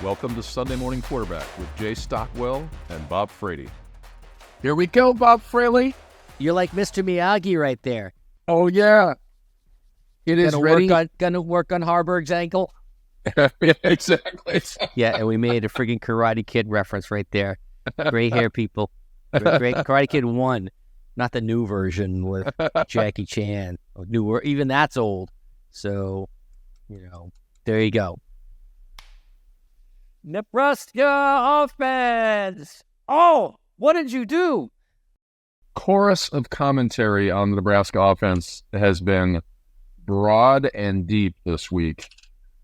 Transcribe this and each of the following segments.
Welcome to Sunday Morning Quarterback with Jay Stockwell and Bob Frady. Here we go, Bob Fraley. You're like Mr. Miyagi right there. Oh, yeah. It is ready. Gonna work on Harburg's ankle. Yeah, exactly. Yeah, and we made a freaking Karate Kid reference right there. Gray hair people. Great Karate Kid 1, not the new version with Jackie Chan. Even that's old. So, there you go. Nebraska offense. Oh, what did you do? Chorus of commentary on the Nebraska offense has been broad and deep this week.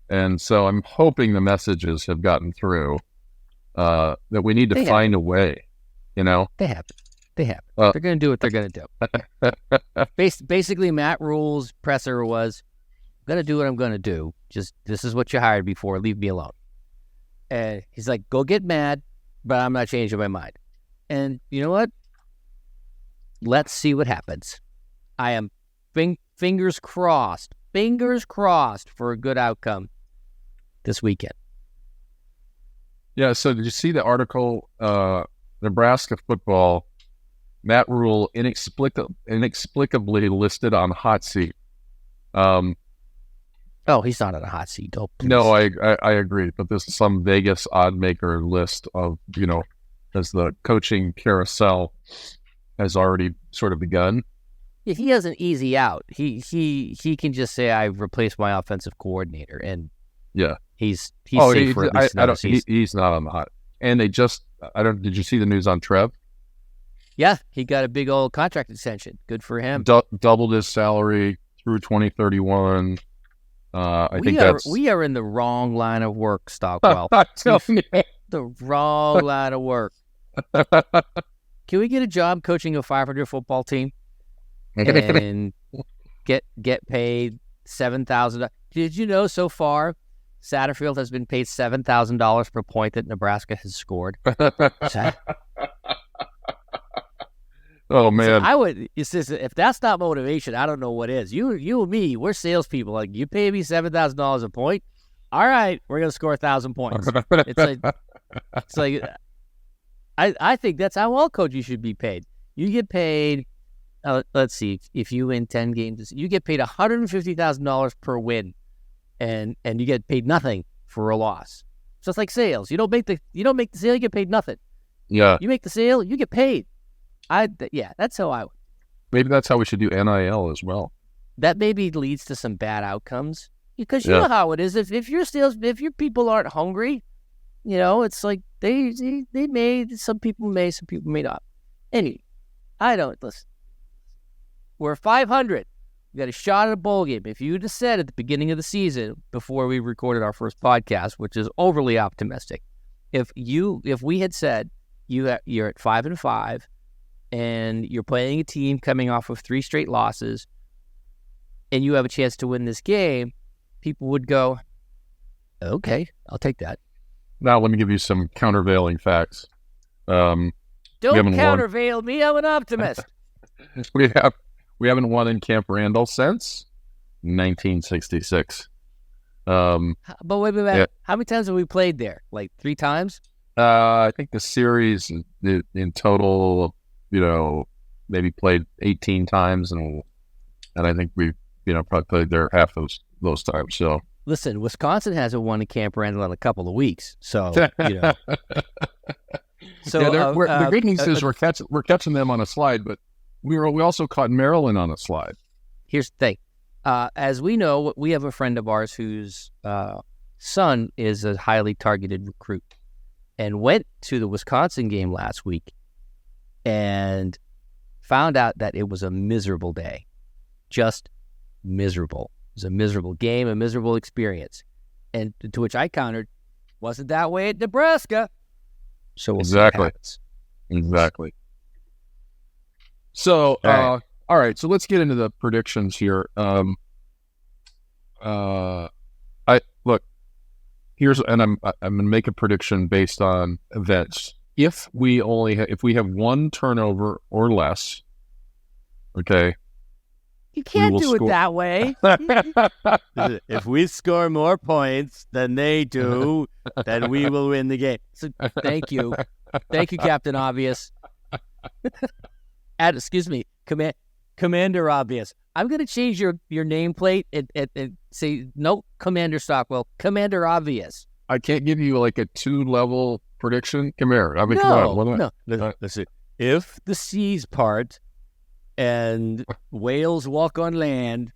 And so I'm hoping the messages have gotten through that we need to find a way, They have. They're going to do what they're going to do. Basically, Matt Ruhle's presser was, I'm going to do what I'm going to do. Just, this is what you hired me for. Leave me alone. And he's like, go get mad, but I'm not changing my mind. And you know what? Let's see what happens. I am fingers crossed for a good outcome this weekend. Yeah, so did you see the article, Nebraska football, Matt Ruhle inexplicably listed on hot seat? Oh, he's not on a hot seat. Oh, no, I agree. But this is some Vegas odd maker list of, as the coaching carousel has already sort of begun. Yeah, he has an easy out. He can just say, I've replaced my offensive coordinator. And yeah, he's safe for at least another season. He's not on the hot. And they just, did you see the news on Trev? Yeah, he got a big old contract extension. Good for him. Doubled his salary through 2031. We are in the wrong line of work, Stockwell. The wrong line of work. Can we get a job coaching a 500 football team and get paid $7,000? Did you know so far Satterfield has been paid $7,000 per point that Nebraska has scored? Oh man! If that's not motivation, I don't know what is. You and me, we're salespeople. Like, you pay me $7,000 a point. All right, we're gonna score 1,000 points. It's like I think that's how all coaches should be paid. You get paid. Let's see, if you win 10 games, you get paid $150,000 per win, and you get paid nothing for a loss. Just like sales, you don't make the sale, you get paid nothing. Yeah, you make the sale, you get paid. That's how I would. Maybe that's how we should do NIL as well. That maybe leads to some bad outcomes, because you know how it is. If your people aren't hungry, it's like they may, some people may not. Anyway, listen. We're 500. We got a shot at a bowl game. If you had said at the beginning of the season, before we recorded our first podcast, which is overly optimistic, if we had said you're at 5-5. and you're playing a team coming off of 3 straight losses, and you have a chance to win this game, people would go, okay, I'll take that. Now let me give you some countervailing facts. Don't countervail me, I'm an optimist. We haven't won in Camp Randall since 1966. But wait a minute, yeah. How many times have we played there? Like 3 times? I think the series in total, maybe played 18 times, and I think we've, probably played there half those times. So listen, Wisconsin hasn't won a Camp Randall in a couple of weeks, so So the good news is we're catching them on a slide, but we also caught Maryland on a slide. Here's the thing, as we know, we have a friend of ours whose son is a highly targeted recruit, and went to the Wisconsin game last week and found out that it was a miserable day. Just miserable. It was a miserable game, a miserable experience. And to which I countered, wasn't that way at Nebraska. So we'll see what happens. Exactly. So, all right. So let's get into the predictions here. I'm going to make a prediction based on events. If we have one turnover or less, okay, You can't will do it score. that way. If we score more points than they do, then we will win the game. So thank you, Captain Obvious. Excuse me, Commander Obvious. I'm going to change your nameplate and say no, Commander Stockwell, Commander Obvious. I can't give you like a 2-level prediction. Come here. I mean, No, come on. no. Let's see. If the seas part and whales walk on land,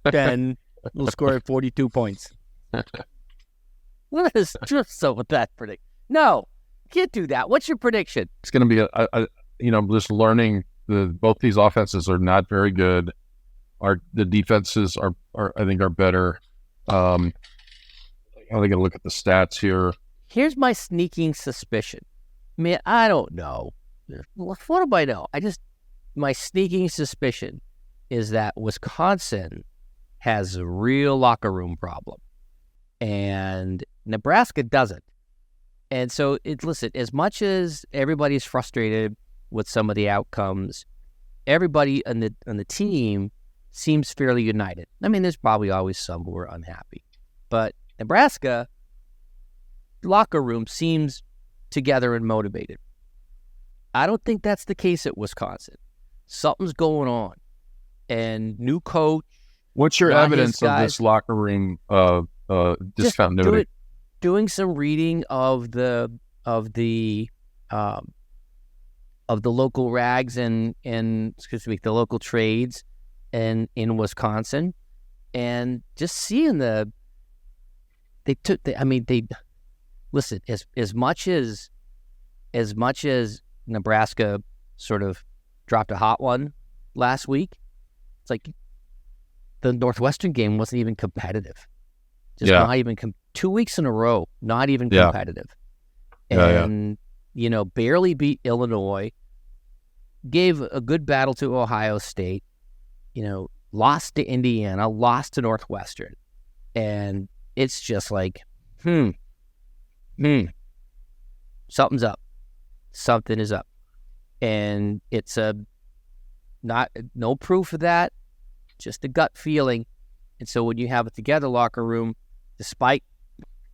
then we'll score 42 points. What is just up with that prediction? No, can't do that. What's your prediction? It's going to be just learning. Both these offenses are not very good. The defenses are I think are better. I'm going to look at the stats here. Here's my sneaking suspicion. I mean, I don't know. What do I know? My sneaking suspicion is that Wisconsin has a real locker room problem, and Nebraska doesn't. And so, listen, as much as everybody's frustrated with some of the outcomes, everybody on the team seems fairly united. I mean, there's probably always some who are unhappy, but Nebraska locker room seems together and motivated. I don't think that's the case at Wisconsin. Something's going on, and new coach. What's your evidence of this locker room discontinuity? Doing some reading of the local rags and the local trades and in Wisconsin, and just seeing listen, as much as Nebraska sort of dropped a hot one last week, it's like the Northwestern game wasn't even competitive. Not even 2 weeks in a row, not even competitive. And barely beat Illinois, gave a good battle to Ohio State, lost to Indiana, lost to Northwestern. And it's just like, something's up. Something is up. And it's no proof of that, just a gut feeling. And so when you have it together, locker room, despite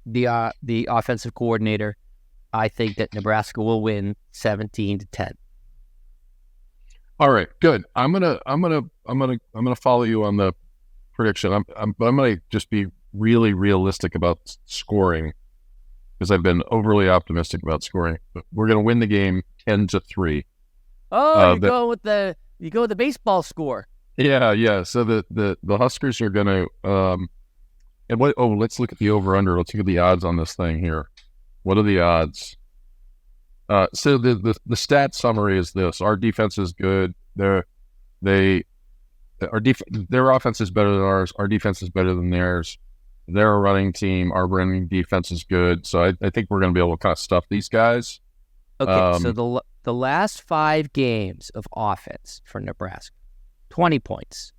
the offensive coordinator, I think that Nebraska will win 17-10. All right, good. I'm gonna follow you on the prediction. I'm gonna just be really realistic about scoring because I've been overly optimistic about scoring. But we're gonna win the game 10-3. Oh, you go with the baseball score. Yeah. So the Huskers are gonna let's look at the over under. Let's look at the odds on this thing here. What are the odds? So the stat summary is this: our defense is good. Their offense is better than ours. Our defense is better than theirs. They're a running team. Our running defense is good. So I think we're going to be able to kind of stuff these guys. Okay, so the last 5 games of offense for Nebraska, 20 points,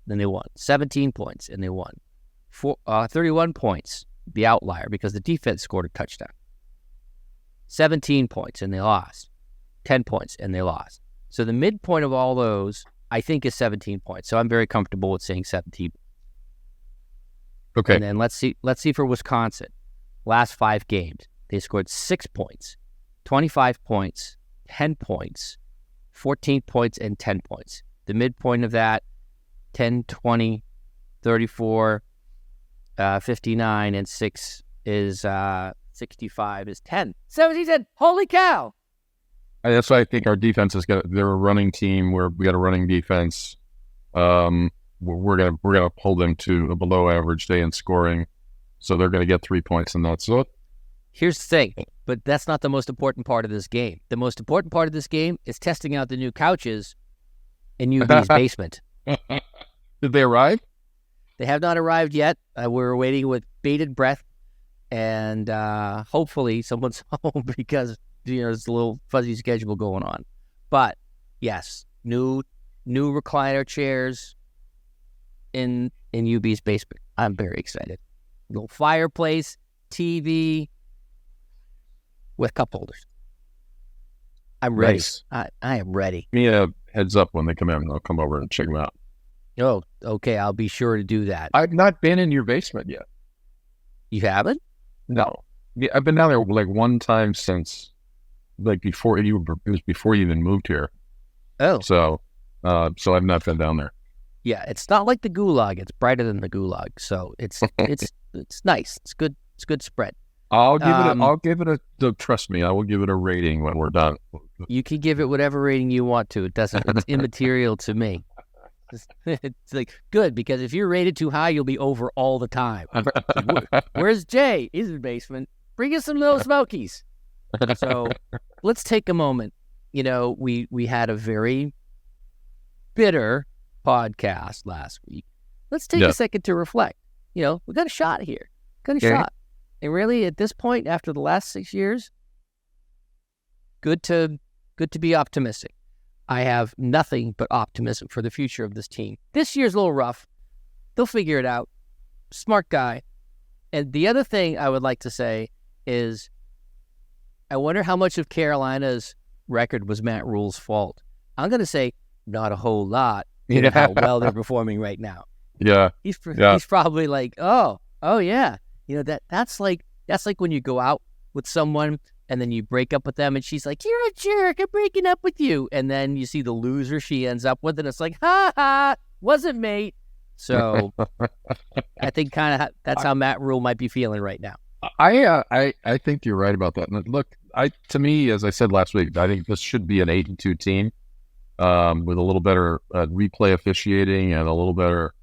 then they won. 17 points, and they won. 31 points, the outlier, because the defense scored a touchdown. 17 points, and they lost. 10 points, and they lost. So the midpoint of all those, I think, is 17 points. So I'm very comfortable with saying 17. Okay. And then let's see for Wisconsin. Last 5 games, they scored 6 points, 25 points, 10 points, 14 points, and 10 points. The midpoint of that, 10, 20, 34, 59, and 6 is 65 is 10. 17, holy cow! That's why I think our defense they're a running team where we got a running defense. We're gonna hold them to a below average day in scoring, so they're gonna get 3 points in that. So here's the thing, but that's not the most important part of this game. The most important part of this game is testing out the new couches in UB's basement. Did they arrive? They have not arrived yet. We're waiting with bated breath, and hopefully someone's home because there's a little fuzzy schedule going on. But yes, new recliner chairs in UB's basement. I'm very excited. Little fireplace, TV with cup holders. I'm ready. Nice. I am ready. Give me a heads up when they come in. I'll come over and check them out. Oh, okay. I'll be sure to do that. I've not been in your basement yet. You haven't? No. Yeah, I've been down there like one time since like before it was before you even moved here. Oh. So I've not been down there. Yeah, it's not like the gulag. It's brighter than the gulag. So it's nice. It's good. It's good spread. I'll give it a trust me, I will give it a rating when we're done. You can give it whatever rating you want to. It's immaterial to me. It's like good, because if you're rated too high, you'll be over all the time. Where's Jay? He's in the basement. Bring us some little smokies. So let's take a moment. You know, we had a very bitter podcast last week. Let's take a second to reflect. You know, we got a shot here. Shot. And really, at this point, after the last 6 years, good to be optimistic. I have nothing but optimism for the future of this team. This year's a little rough. They'll figure it out. Smart guy. And the other thing I would like to say is, I wonder how much of Carolina's record was Matt Ruhle's fault. I'm going to say not a whole lot. You know how well they're performing right now. Yeah. He's probably like, oh yeah. You know, that's like when you go out with someone and then you break up with them and she's like, you're a jerk, I'm breaking up with you. And then you see the loser she ends up with and it's like, ha ha, wasn't me. So I think kind of that's how Matt Ruhle might be feeling right now. I think you're right about that. And look, to me, as I said last week, I think this should be an 8-2 team with a little better replay officiating and a little better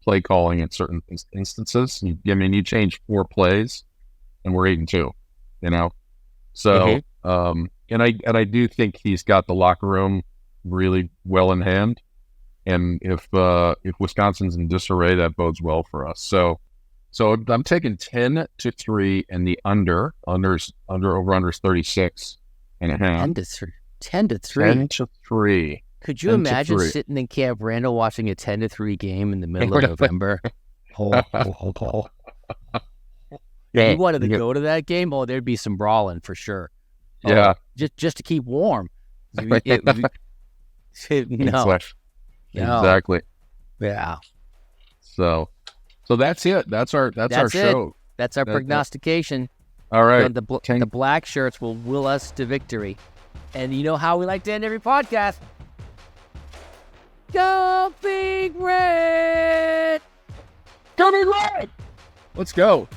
play calling in certain instances. You change 4 plays, and we're 8-2. You know, so and I do think he's got the locker room really well in hand. And if Wisconsin's in disarray, that bodes well for us. So I'm taking 10-3, and the over under is 36 and a half. 10-3. 10-3. Could you imagine sitting in Camp Randall watching a 10-3 game in the middle of November? If you wanted to go to that game, there'd be some brawling for sure. Yeah. Just to keep warm. No. Exactly. Yeah. So that's it. That's our show. That's our prognostication. All right. The Blackshirts will will us to victory. And you know how we like to end every podcast? Go Big Red! Go Big Red! Let's go.